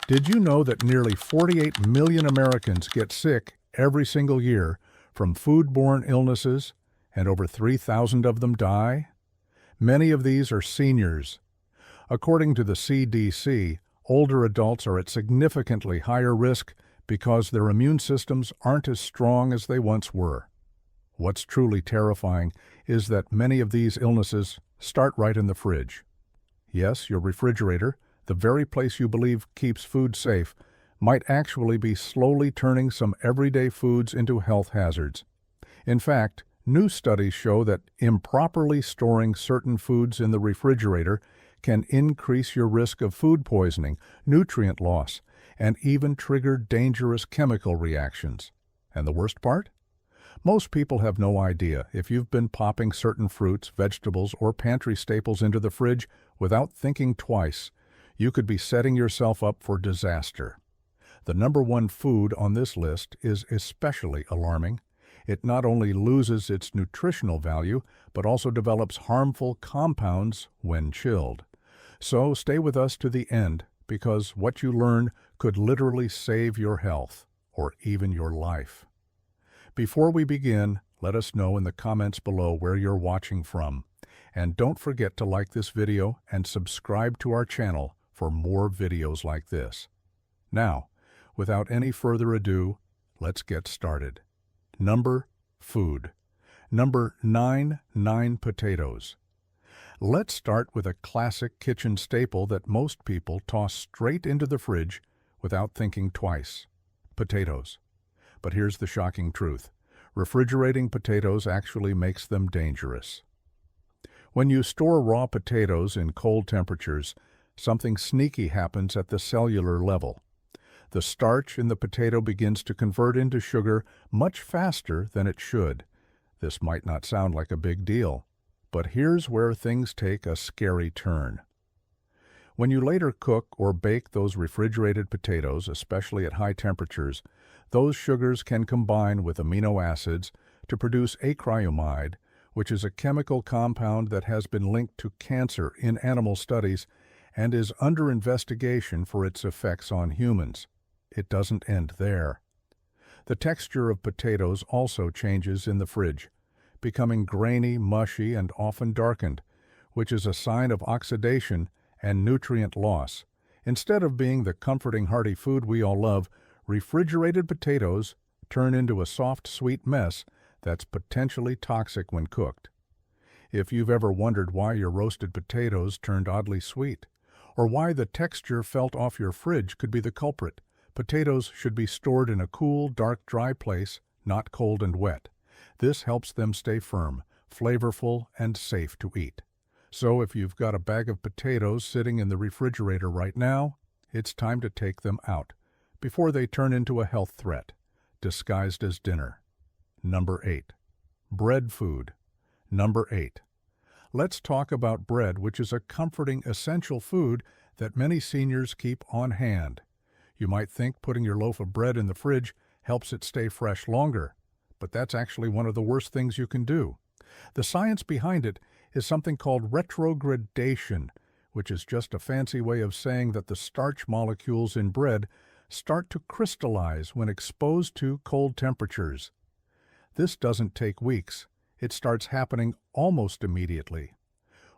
Did you know that nearly 48 million Americans get sick every single year from foodborne illnesses, and over 3,000 of them die? Many of these are seniors. According to the CDC, older adults are at significantly higher risk because their immune systems aren't as strong as they once were. What's truly terrifying is that many of these illnesses start right in the fridge. Yes, your refrigerator, the very place you believe keeps food safe, might actually be slowly turning some everyday foods into health hazards. In fact, new studies show that improperly storing certain foods in the refrigerator can increase your risk of food poisoning, nutrient loss, and even trigger dangerous chemical reactions. And the worst part? Most people have no idea if you've been popping certain fruits, vegetables, or pantry staples into the fridge without thinking twice. You could be setting yourself up for disaster. The number one food on this list is especially alarming. It not only loses its nutritional value, but also develops harmful compounds when chilled. So stay with us to the end, because what you learn could literally save your health, or even your life. Before we begin, let us know in the comments below where you're watching from. And don't forget to like this video and subscribe to our channel for more videos like this. Now, without any further ado, let's get started. Food. Number 9, potatoes. Let's start with a classic kitchen staple that most people toss straight into the fridge without thinking twice: potatoes. But here's the shocking truth. Refrigerating potatoes actually makes them dangerous. When you store raw potatoes in cold temperatures, something sneaky happens at the cellular level. The starch in the potato begins to convert into sugar much faster than it should. This might not sound like a big deal, but here's where things take a scary turn. When you later cook or bake those refrigerated potatoes, especially at high temperatures, those sugars can combine with amino acids to produce acrylamide, which is a chemical compound that has been linked to cancer in animal studies and is under investigation for its effects on humans. It doesn't end there. The texture of potatoes also changes in the fridge, becoming grainy, mushy, and often darkened, which is a sign of oxidation and nutrient loss. Instead of being the comforting hearty food we all love, refrigerated potatoes turn into a soft, sweet mess that's potentially toxic when cooked. If you've ever wondered why your roasted potatoes turned oddly sweet, or why the texture felt off your fridge, could be the culprit. Potatoes should be stored in a cool, dark, dry place, not cold and wet. This helps them stay firm, flavorful, and safe to eat. So if you've got a bag of potatoes sitting in the refrigerator right now, it's time to take them out before they turn into a health threat, disguised as dinner. Number 8. Bread food. Number 8. Let's talk about bread, which is a comforting, essential food that many seniors keep on hand. You might think putting your loaf of bread in the fridge helps it stay fresh longer, but that's actually one of the worst things you can do. The science behind it is something called retrogradation, which is just a fancy way of saying that the starch molecules in bread start to crystallize when exposed to cold temperatures. This doesn't take weeks. It starts happening almost immediately.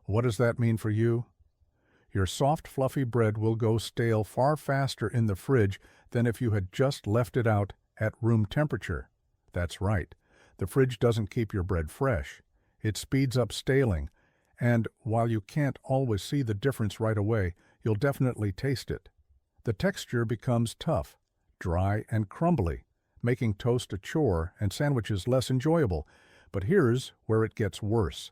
What does that mean for you? Your soft, fluffy bread will go stale far faster in the fridge than if you had just left it out at room temperature. That's right. The fridge doesn't keep your bread fresh. It speeds up staling, and while you can't always see the difference right away, you'll definitely taste it. The texture becomes tough, dry, and crumbly, making toast a chore and sandwiches less enjoyable. But here's where it gets worse.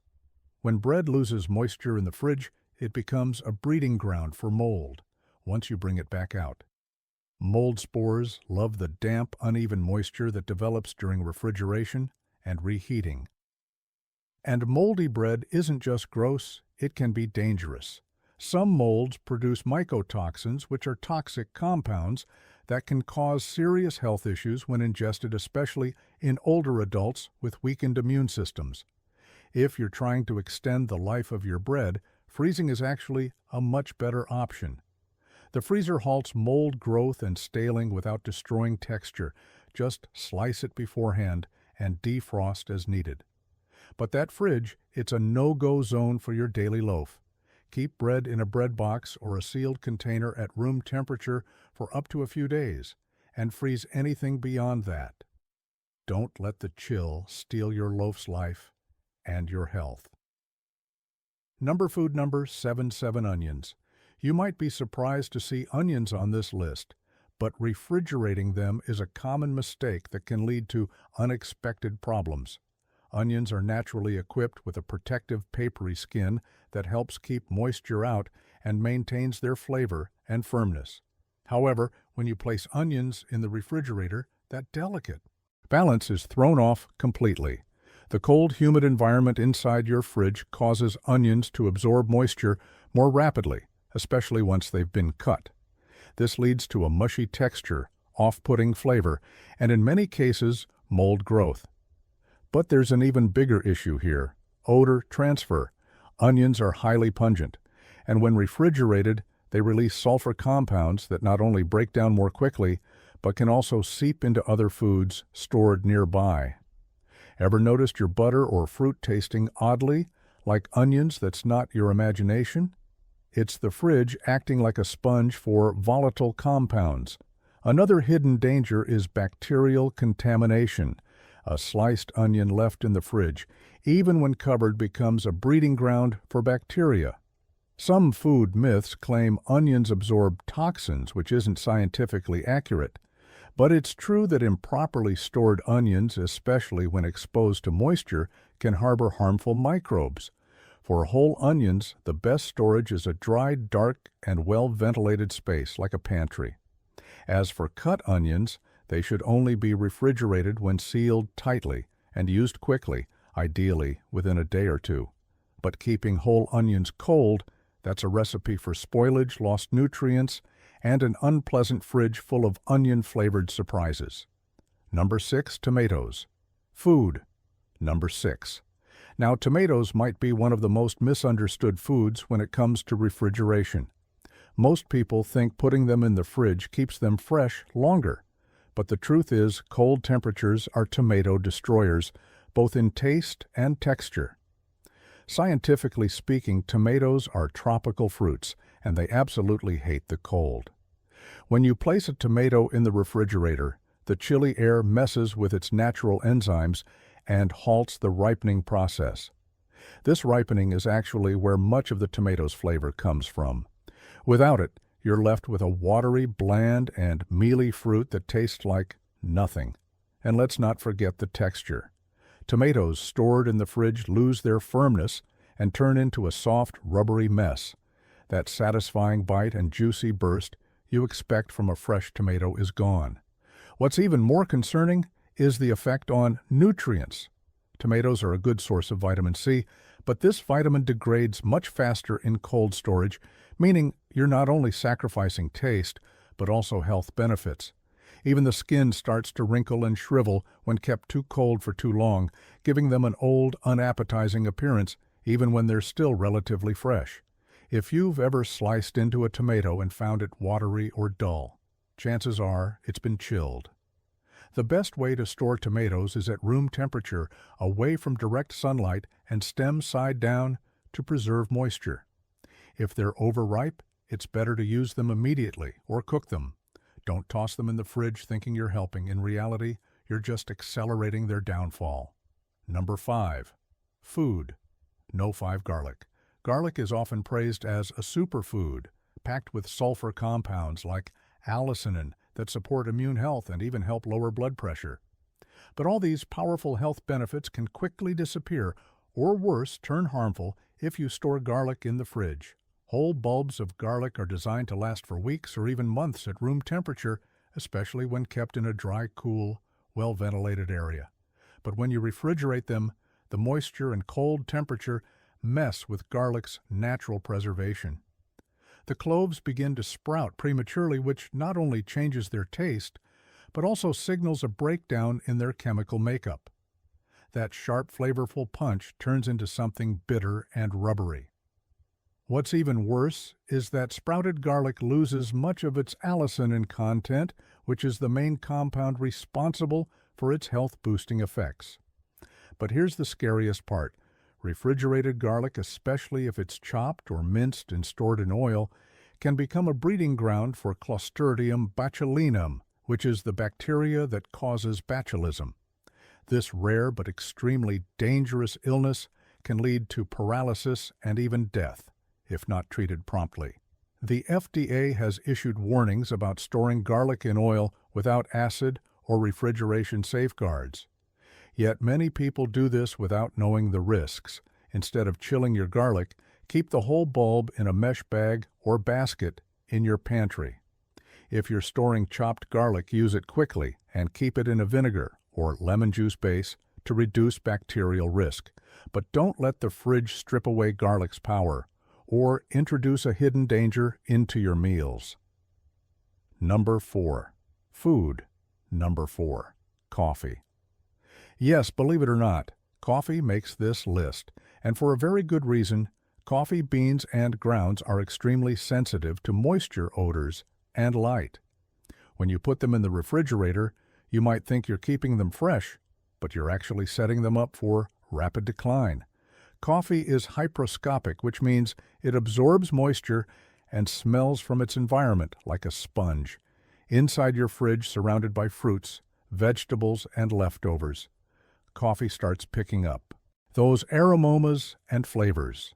When bread loses moisture in the fridge, it becomes a breeding ground for mold once you bring it back out. Mold spores love the damp, uneven moisture that develops during refrigeration and reheating. And moldy bread isn't just gross, it can be dangerous. Some molds produce mycotoxins, which are toxic compounds that can cause serious health issues when ingested, especially in older adults with weakened immune systems. If you're trying to extend the life of your bread, freezing is actually a much better option. The freezer halts mold growth and staling without destroying texture. Just slice it beforehand and defrost as needed. But that fridge, it's a no-go zone for your daily loaf. Keep bread in a bread box or a sealed container at room temperature for up to a few days, and freeze anything beyond that. Don't let the chill steal your loaf's life and your health. Food number 77 onions. You might be surprised to see onions on this list, but refrigerating them is a common mistake that can lead to unexpected problems. Onions are naturally equipped with a protective papery skin that helps keep moisture out and maintains their flavor and firmness. However, when you place onions in the refrigerator, that delicate balance is thrown off completely. The cold, humid environment inside your fridge causes onions to absorb moisture more rapidly, especially once they've been cut. This leads to a mushy texture, off-putting flavor, and in many cases, mold growth. But there's an even bigger issue here: odor transfer. Onions are highly pungent, and when refrigerated, they release sulfur compounds that not only break down more quickly, but can also seep into other foods stored nearby. Ever noticed your butter or fruit tasting oddly, like onions that's not your imagination? It's the fridge acting like a sponge for volatile compounds. Another hidden danger is bacterial contamination. A sliced onion left in the fridge, even when covered, becomes a breeding ground for bacteria. Some food myths claim onions absorb toxins, which isn't scientifically accurate. But it's true that improperly stored onions, especially when exposed to moisture, can harbor harmful microbes. For whole onions, the best storage is a dry, dark, and well-ventilated space, like a pantry. As for cut onions, they should only be refrigerated when sealed tightly and used quickly, ideally within a day or two. But keeping whole onions cold, that's a recipe for spoilage, lost nutrients, and an unpleasant fridge full of onion-flavored surprises. 6, tomatoes. Food. 6. Now, tomatoes might be one of the most misunderstood foods when it comes to refrigeration. Most people think putting them in the fridge keeps them fresh longer. But the truth is, cold temperatures are tomato destroyers, both in taste and texture. Scientifically speaking, tomatoes are tropical fruits, and they absolutely hate the cold. When you place a tomato in the refrigerator, the chilly air messes with its natural enzymes and halts the ripening process. This ripening is actually where much of the tomato's flavor comes from. Without it, you're left with a watery, bland, and mealy fruit that tastes like nothing. And let's not forget the texture. Tomatoes stored in the fridge lose their firmness and turn into a soft, rubbery mess. That satisfying bite and juicy burst you expect from a fresh tomato is gone. What's even more concerning is the effect on nutrients. Tomatoes are a good source of vitamin C, but this vitamin degrades much faster in cold storage, meaning you're not only sacrificing taste, but also health benefits. Even the skin starts to wrinkle and shrivel when kept too cold for too long, giving them an old, unappetizing appearance, even when they're still relatively fresh. If you've ever sliced into a tomato and found it watery or dull, chances are it's been chilled. The best way to store tomatoes is at room temperature, away from direct sunlight and stem side down to preserve moisture. If they're overripe, it's better to use them immediately or cook them. Don't toss them in the fridge thinking you're helping. In reality, you're just accelerating their downfall. 5, food. No 5 garlic. Garlic is often praised as a superfood, packed with sulfur compounds like allicin that support immune health and even help lower blood pressure. But all these powerful health benefits can quickly disappear, or worse, turn harmful if you store garlic in the fridge. Whole bulbs of garlic are designed to last for weeks or even months at room temperature, especially when kept in a dry, cool, well-ventilated area. But when you refrigerate them, the moisture and cold temperature mess with garlic's natural preservation. The cloves begin to sprout prematurely, which not only changes their taste, but also signals a breakdown in their chemical makeup. That sharp, flavorful punch turns into something bitter and rubbery. What's even worse is that sprouted garlic loses much of its allicin content, which is the main compound responsible for its health-boosting effects. But here's the scariest part. Refrigerated garlic, especially if it's chopped or minced and stored in oil, can become a breeding ground for Clostridium botulinum, which is the bacteria that causes botulism. This rare but extremely dangerous illness can lead to paralysis and even death, if not treated promptly. The FDA has issued warnings about storing garlic in oil without acid or refrigeration safeguards. Yet many people do this without knowing the risks. Instead of chilling your garlic, keep the whole bulb in a mesh bag or basket in your pantry. If you're storing chopped garlic, use it quickly and keep it in a vinegar or lemon juice base to reduce bacterial risk. But don't let the fridge strip away garlic's power or introduce a hidden danger into your meals. Number 4. Food. Number 4. Coffee. Yes, believe it or not, coffee makes this list, and for a very good reason. Coffee beans and grounds are extremely sensitive to moisture odors and light. When you put them in the refrigerator, you might think you're keeping them fresh, but you're actually setting them up for rapid decline. Coffee is hygroscopic, which means it absorbs moisture and smells from its environment like a sponge. Inside your fridge, surrounded by fruits, vegetables, and leftovers, coffee starts picking up those aromas and flavors.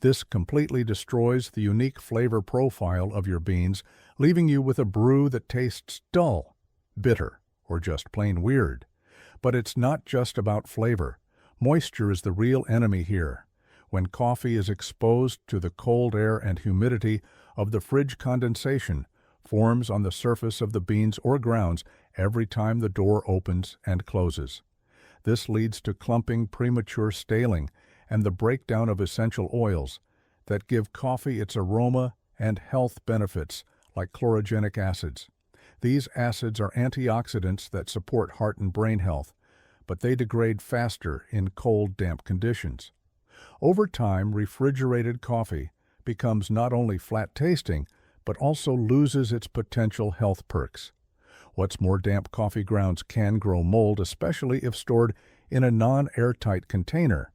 This completely destroys the unique flavor profile of your beans, leaving you with a brew that tastes dull, bitter, or just plain weird. But it's not just about flavor. Moisture is the real enemy here. When coffee is exposed to the cold air and humidity of the fridge, condensation forms on the surface of the beans or grounds every time the door opens and closes. This leads to clumping, premature staling, and the breakdown of essential oils that give coffee its aroma and health benefits like chlorogenic acids. These acids are antioxidants that support heart and brain health, but they degrade faster in cold, damp conditions. Over time, refrigerated coffee becomes not only flat-tasting, but also loses its potential health perks. What's more, damp coffee grounds can grow mold, especially if stored in a non-airtight container.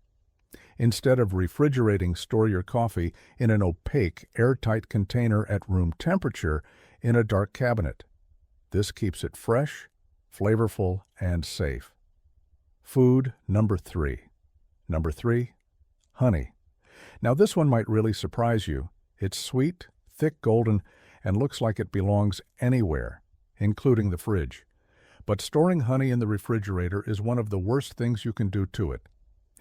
Instead of refrigerating, store your coffee in an opaque, airtight container at room temperature in a dark cabinet. This keeps it fresh, flavorful, and safe. Food number 3. Number 3, honey. Now this one might really surprise you. It's sweet, thick, golden, and looks like it belongs anywhere, including the fridge. But storing honey in the refrigerator is one of the worst things you can do to it.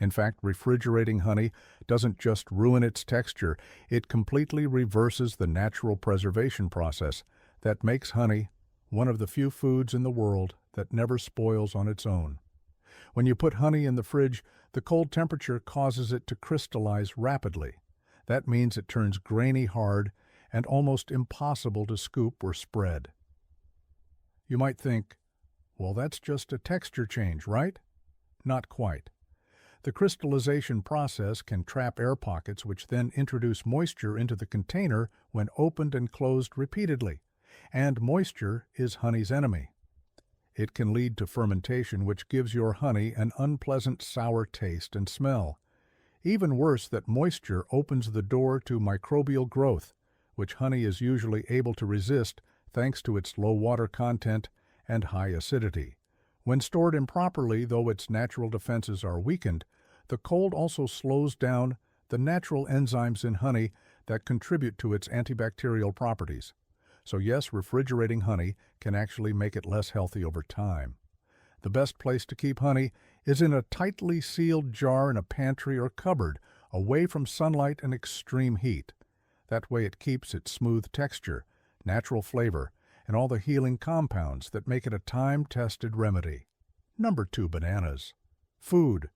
In fact, refrigerating honey doesn't just ruin its texture, it completely reverses the natural preservation process that makes honey one of the few foods in the world that never spoils on its own. When you put honey in the fridge, the cold temperature causes it to crystallize rapidly. That means it turns grainy hard and almost impossible to scoop or spread. You might think, well, that's just a texture change, right? Not quite. The crystallization process can trap air pockets, which then introduce moisture into the container when opened and closed repeatedly. And moisture is honey's enemy. It can lead to fermentation, which gives your honey an unpleasant sour taste and smell. Even worse, that moisture opens the door to microbial growth, which honey is usually able to resist thanks to its low water content and high acidity. When stored improperly, though its natural defenses are weakened, the cold also slows down the natural enzymes in honey that contribute to its antibacterial properties. So yes, refrigerating honey can actually make it less healthy over time. The best place to keep honey is in a tightly sealed jar in a pantry or cupboard, away from sunlight and extreme heat. That way it keeps its smooth texture, natural flavor, and all the healing compounds that make it a time-tested remedy. Number 2, bananas. Food.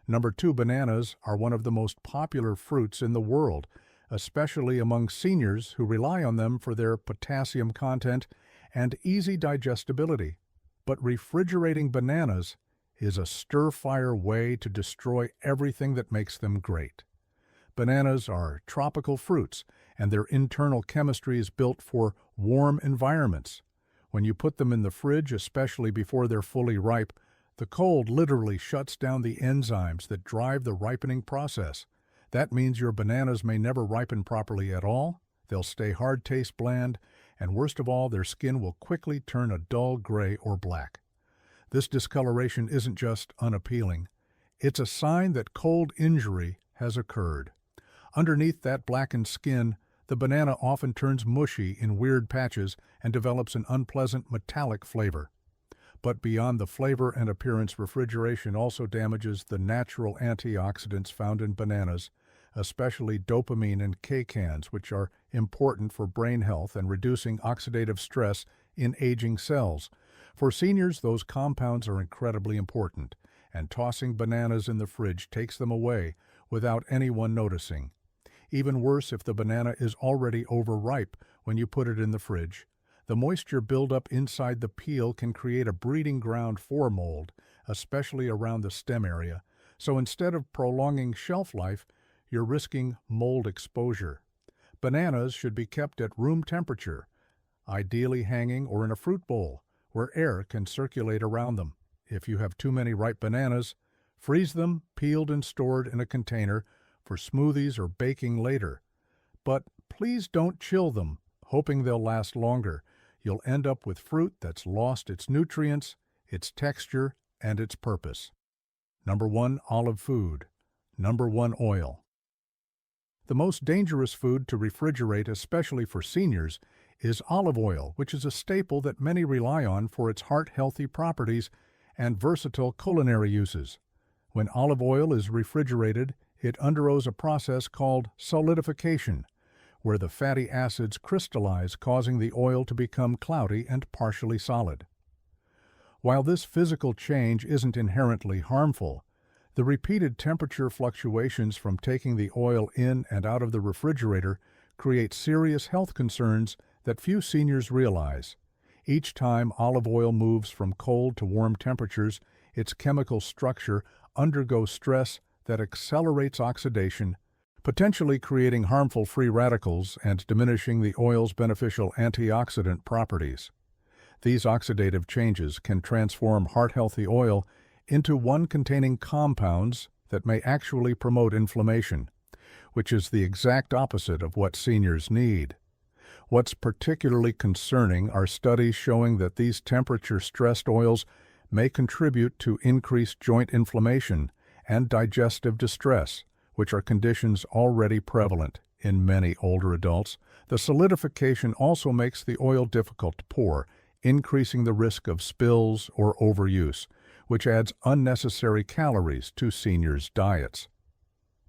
Number 2, bananas are one of the most popular fruits in the world, especially among seniors who rely on them for their potassium content and easy digestibility. But refrigerating bananas is a surefire way to destroy everything that makes them great. Bananas are tropical fruits, and their internal chemistry is built for warm environments. When you put them in the fridge, especially before they're fully ripe, the cold literally shuts down the enzymes that drive the ripening process. That means your bananas may never ripen properly at all, they'll stay hard taste bland, and worst of all, their skin will quickly turn a dull gray or black. This discoloration isn't just unappealing, it's a sign that cold injury has occurred. Underneath that blackened skin, the banana often turns mushy in weird patches and develops an unpleasant metallic flavor. But beyond the flavor and appearance, refrigeration also damages the natural antioxidants found in bananas, especially dopamine and K-cans, which are important for brain health and reducing oxidative stress in aging cells. For seniors, those compounds are incredibly important, and tossing bananas in the fridge takes them away without anyone noticing. Even worse if the banana is already overripe when you put it in the fridge. The moisture buildup inside the peel can create a breeding ground for mold, especially around the stem area. So instead of prolonging shelf life, you're risking mold exposure. Bananas should be kept at room temperature, ideally hanging or in a fruit bowl, where air can circulate around them. If you have too many ripe bananas, freeze them, peeled and stored in a container for smoothies or baking later. But please don't chill them, hoping they'll last longer. You'll end up with fruit that's lost its nutrients, its texture, and its purpose. Number 1, olive food. Number 1, oil. The most dangerous food to refrigerate, especially for seniors, is olive oil, which is a staple that many rely on for its heart-healthy properties and versatile culinary uses. When olive oil is refrigerated, it undergoes a process called solidification, where the fatty acids crystallize, causing the oil to become cloudy and partially solid. While this physical change isn't inherently harmful, the repeated temperature fluctuations from taking the oil in and out of the refrigerator create serious health concerns that few seniors realize. Each time olive oil moves from cold to warm temperatures, its chemical structure undergoes stress that accelerates oxidation, potentially creating harmful free radicals and diminishing the oil's beneficial antioxidant properties. These oxidative changes can transform heart-healthy oil into one containing compounds that may actually promote inflammation, which is the exact opposite of what seniors need. What's particularly concerning are studies showing that these temperature-stressed oils may contribute to increased joint inflammation and digestive distress, which are conditions already prevalent in many older adults. The solidification also makes the oil difficult to pour, increasing the risk of spills or overuse, which adds unnecessary calories to seniors' diets.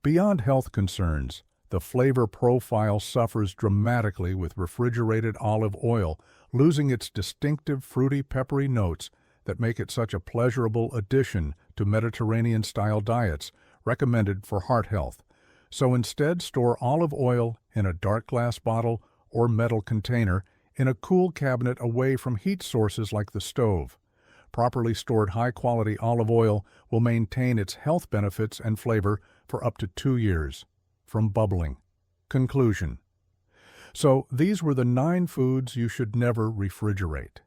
Beyond health concerns, the flavor profile suffers dramatically with refrigerated olive oil, losing its distinctive fruity, peppery notes that make it such a pleasurable addition to Mediterranean-style diets recommended for heart health. So instead, store olive oil in a dark glass bottle or metal container in a cool cabinet away from heat sources like the stove. Properly stored high-quality olive oil will maintain its health benefits and flavor for up to 2 years. From bubbling. Conclusion. So these were the 9 foods you should never refrigerate.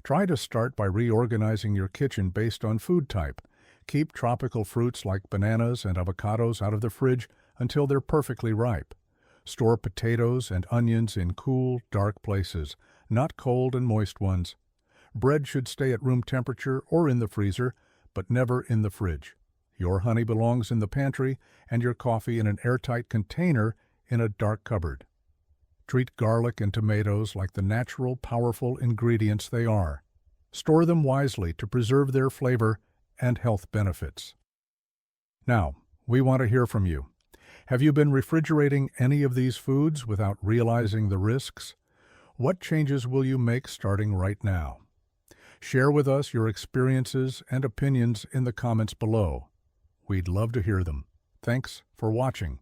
Try to start by reorganizing your kitchen based on food type. Keep tropical fruits like bananas and avocados out of the fridge until they're perfectly ripe. Store potatoes and onions in cool, dark places, not cold and moist ones. Bread should stay at room temperature or in the freezer, but never in the fridge. Your honey belongs in the pantry and your coffee in an airtight container in a dark cupboard. Treat garlic and tomatoes like the natural, powerful ingredients they are. Store them wisely to preserve their flavor and health benefits. Now, we want to hear from you. Have you been refrigerating any of these foods without realizing the risks? What changes will you make starting right now? Share with us your experiences and opinions in the comments below. We'd love to hear them. Thanks for watching.